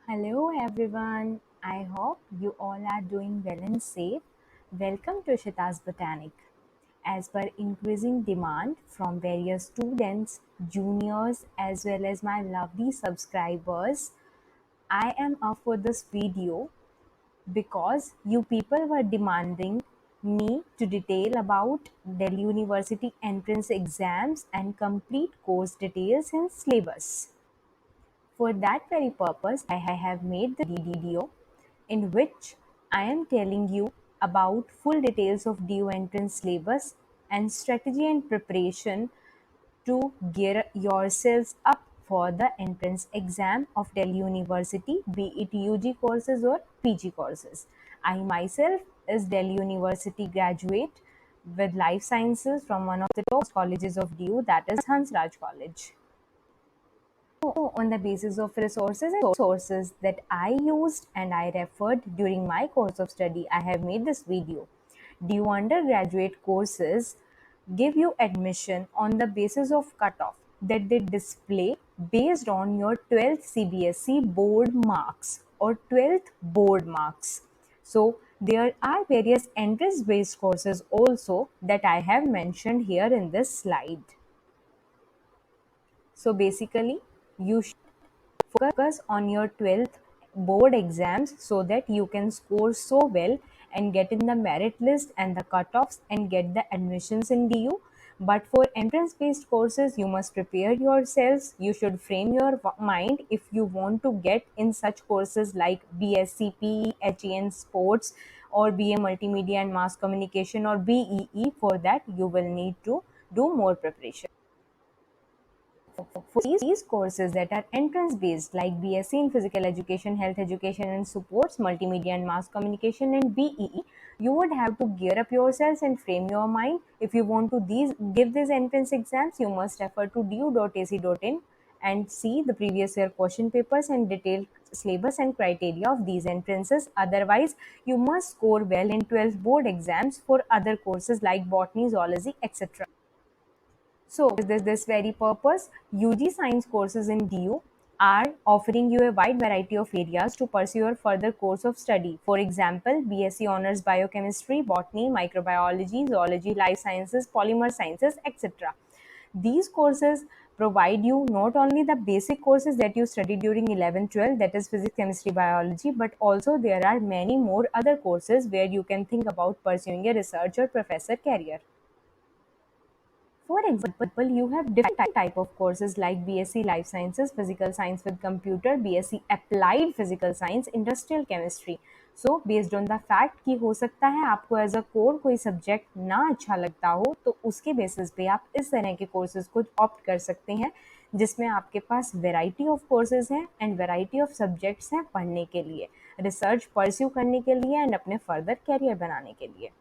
Hello everyone. I hope you all are doing well and safe. Welcome to Shita's Botanic. As per increasing demand from various students, juniors, as well as my lovely subscribers, I am up for this video because you people were demanding me to detail about Delhi University entrance exams and complete course details and syllabus. For that very purpose, I have made the video in which I am telling you about full details of DU entrance syllabus and strategy and preparation to gear yourselves up for the entrance exam of Delhi University, be it UG courses or PG courses. I myself is Delhi University graduate with life sciences from one of the top colleges of DU, that is Hansraj College. On the basis of resources and sources that I used and I referred during my course of study, I have made this video. Do undergraduate courses give you admission on the basis of cutoff that they display based on your 12th CBSE board marks or 12th board marks. So there are various entrance based courses also that I have mentioned here in this slide. So basically, you should focus on your 12th board exams so that you can score so well and get in the merit list and the cutoffs and get the admissions in DU. But for entrance based courses, you must prepare yourselves. You should frame your mind if you want to get in such courses like BSc, PE, HEN sports, or BA multimedia and mass communication, or BEE. For that, you will need to do more preparation. For these courses that are entrance based, like BSc in Physical Education, Health Education and Supports, Multimedia and Mass Communication, and BEE, you would have to gear up yourselves and frame your mind. If you want to give these entrance exams, you must refer to du.ac.in and see the previous year question papers and detailed syllabus and criteria of these entrances. Otherwise, you must score well in 12 board exams for other courses like botany, zoology, etc. So, for this very purpose, UG science courses in DU are offering you a wide variety of areas to pursue your further course of study. For example, BSc Honors Biochemistry, Botany, Microbiology, Zoology, Life Sciences, Polymer Sciences, etc. These courses provide you not only the basic courses that you studied during 11, 12, that is physics, chemistry, biology, but also there are many more other courses where you can think about pursuing a research or professor career. For example, you have different type of courses like BSc Life Sciences, Physical Science with Computer, BSc Applied Physical Science, Industrial Chemistry. So based on the fact कि हो सकता है आपको as a core कोई subject ना अच्छा लगता हो, तो उसके बेसिस पे आप इस तरह के कोर्सेज को ऑप्ट कर सकते हैं जिसमें आपके पास वेराइटी ऑफ कोर्सेज हैं एंड वेराइटी ऑफ सब्जेक्ट्स हैं पढ़ने के लिए, रिसर्च परस्यू करने के लिए एंड अपने फर्दर कैरियर बनाने के लिए.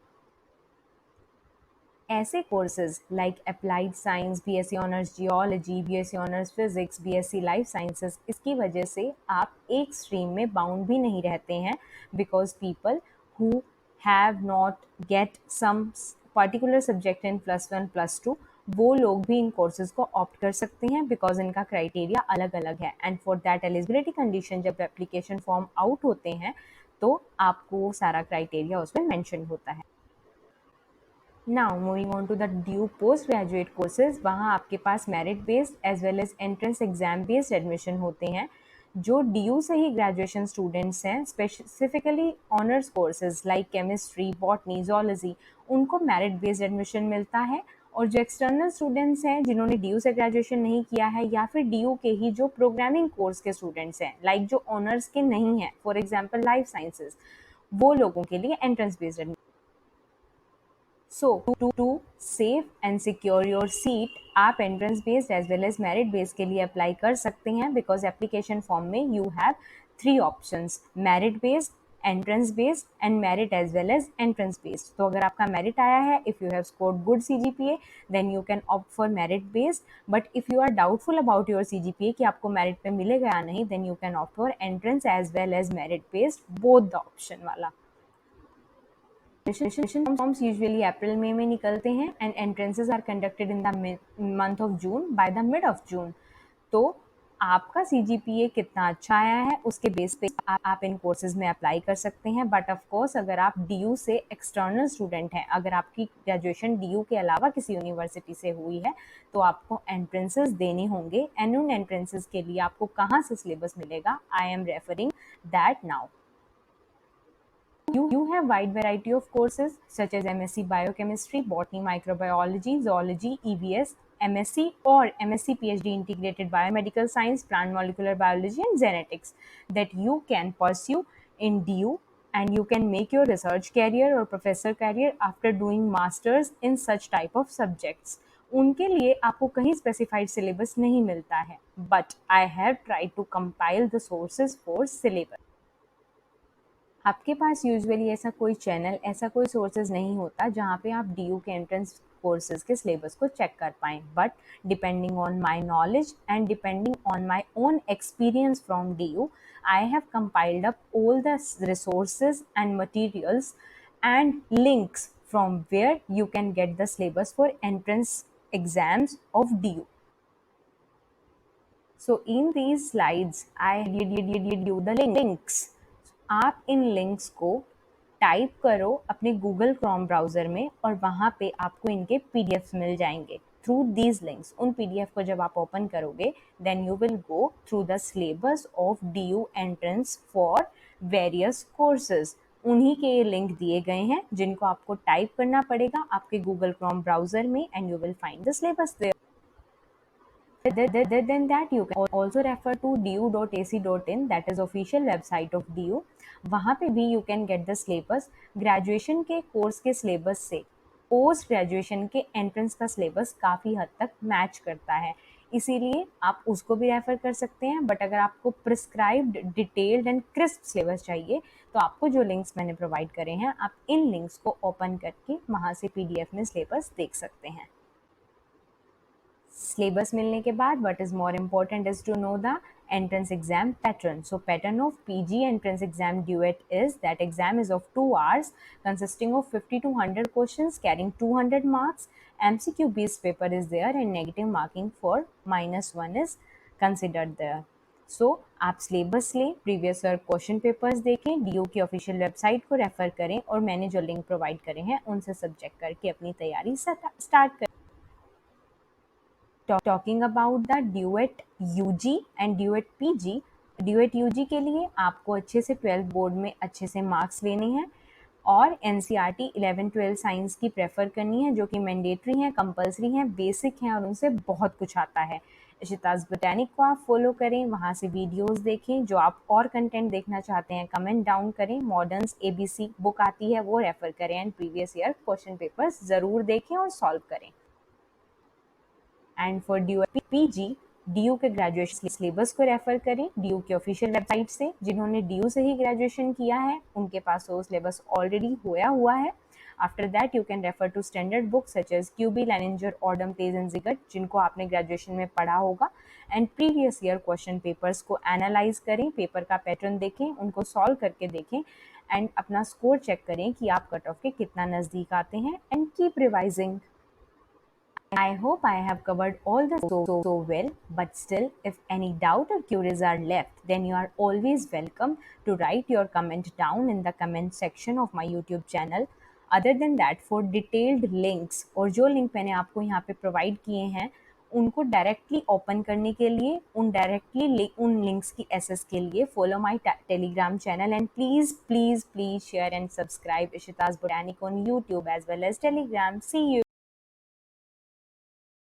ऐसे courses like applied science, BSc honours geology, BSc honours physics, BSc life sciences, इसकी वजह से आप एक स्ट्रीम में बाउंड भी नहीं रहते हैं because people who have not get some particular subject in +1 +2, वो लोग भी इन कोर्सेज को ऑप्ट कर सकते हैं बिकॉज इनका क्राइटेरिया अलग अलग है. And for that eligibility condition जब एप्लीकेशन फॉर्म आउट होते हैं तो आपको सारा क्राइटेरिया उसमें मेंशन होता है. Now moving on to the DU post graduate courses, वहाँ आपके पास merit based as well as entrance exam based admission होते हैं. जो डी से ही ग्रेजुएशन स्टूडेंट्स हैं, specifically honours courses like chemistry, botany, zoology, उनको मेरिट बेस्ड एडमिशन मिलता है. और जो एक्सटर्नल स्टूडेंट्स हैं जिन्होंने डी से ग्रेजुएशन नहीं किया है या फिर डी के ही जो प्रोग्रामिंग कोर्स के स्टूडेंट्स हैं, लाइक जो ऑनर्स के नहीं हैं, फॉर एग्जाम्पल लाइफ साइंसेज, वो लोगों के लिए entrance based admission. So, to save and secure your seat, आप entrance based as well as merit based के लिए अप्लाई कर सकते हैं बिकॉज एप्लीकेशन फॉर्म में you have 3 options: merit based, entrance based and merit as well as entrance based. तो अगर आपका मेरिट आया है, if you have scored good CGPA, then you can opt for merit based. But if you are doubtful about your CGPA कि आपको merit पे मिलेगा या नहीं, then you can opt for entrance as well as merit based, both the option वाला. Admission forms usually April May में निकलते हैं and entrances are conducted in the month of June by the mid of June. तो आपका CGPA कितना अच्छा आया है उसके बेस पे आप इन कोर्सेज में अप्लाई कर सकते हैं। बट ऑफ कोर्स अगर आप डीयू से एक्सटर्नल स्टूडेंट हैं, अगर आपकी ग्रेजुएशन डीयू के अलावा किसी यूनिवर्सिटी से हुई है, तो आपको एंट्रेंसेस देने होंगे। एंड उन एंट्रेंसेस के लिए आपको कहाँ से सिलेबस मिलेगा, I am referring that now. You have wide variety of courses such as MSc Biochemistry, Botany, Microbiology, Zoology, EVS, MSc or MSc PhD Integrated Biomedical Science, Plant Molecular Biology and Genetics that you can pursue in DU, and you can make your research career or professor career after doing masters in such type of subjects. उनके लिए आपको कहीं specified syllabus नहीं मिलता है, but I have try to compile the sources for syllabus. आपके पास usually ऐसा कोई चैनल, ऐसा कोई सोर्सेज नहीं होता जहाँ पे आप डीयू के एंट्रेंस कोर्सेज के सिलेबस को चेक कर पाएँ। But depending on my knowledge and depending on my own experience from DU, I have compiled up all the resources and materials and links from where you can get the syllabus for entrance exams of DU. So in these slides, I give you the links. आप इन links को type करो अपने Google Chrome browser में और वहाँ पे आपको इनके पीडीएफ्स मिल जाएंगे थ्रू दीज लिंक्स। उन पीडीएफ को जब आप ओपन करोगे, then you will go through the syllabus of DU entrance for various courses. उन्हीं के ये लिंक दिए गए हैं जिनको आपको टाइप करना पड़ेगा आपके गूगल क्रोम ब्राउज़र में, and you will find the syllabus there. Other than that, you can also refer to du.ac.in, that is official website of DU. वहाँ पे भी you can get the syllabus। Graduation के course के syllabus से post graduation के entrance का syllabus काफ़ी हद तक मैच करता है, इसीलिए आप उसको भी रेफर कर सकते हैं। बट अगर आपको prescribed, detailed and crisp syllabus चाहिए, तो आपको जो लिंक्स मैंने प्रोवाइड करे हैं, आप इन लिंक्स को ओपन करके वहाँ से पीडीएफ में सिलेबस देख सकते हैं। Syllabus मिलने के बाद what is more important is to know the entrance exam pattern. So pattern of PG entrance exam duet is that exam is of 2 hours consisting of 50 to 100 questions carrying 200 marks. MCQ based paper is there and negative marking for -1 is considered there. सो आप syllabus लें, previous year question papers देखें, DU की official website को refer करें और मैंने जो link provide करे हैं उनसे सब्जेक्ट करके अपनी तैयारी स्टार्ट करें। Talking about the DUET UG and DUET PG. DUET UG के लिए आपको अच्छे से 12th बोर्ड में अच्छे से मार्क्स लेने हैं और एनसीईआरटी 11-12 साइंस की प्रेफर करनी है, जो कि मैंडेटरी हैं, कंपलसरी हैं, बेसिक हैं और उनसे बहुत कुछ आता है। इशिताज बोटैनिक को आप फॉलो करें, वहाँ से वीडियोस देखें। जो आप और कंटेंट देखना चाहते हैं कमेंट डाउन करें। मॉडर्न्स एबीसी बुक आती है वो रेफर करें and previous year question papers ज़रूर देखें और सॉल्व करें। And for due PG, DU के ग्रेजुएशन सिलेबस को रेफर करें डीयू की ऑफिशियल वेबसाइट से। जिन्होंने डीयू से ही ग्रेजुएशन किया है उनके पास वो सिलेबस ऑलरेडी होया हुआ है। After that you can refer to standard books such as क्यूबी, लेनिंजर, ऑडम, तेज एंड जिगट, जिनको आपने ग्रेजुएशन में पढ़ा होगा। And previous year question papers को एनालाइज करें, पेपर का पैटर्न देखें, उनको सॉल्व करके देखें एंड अपना स्कोर चेक करें कि आप कट ऑफ के कितना नज़दीक आते हैं and keep revising. I hope I have covered all the so well, but still, if any doubt or queries are left, then you are always welcome to write your comment down in the comment section of my YouTube channel. Other than that, for detailed links और जो link मैंने आपको यहाँ पे provide किए हैं उनको directly open करने के लिए, उन लिंक्स की एक्सेस के लिए follow my Telegram channel and please share and subscribe Ishita's botanic on YouTube as well as Telegram. See you.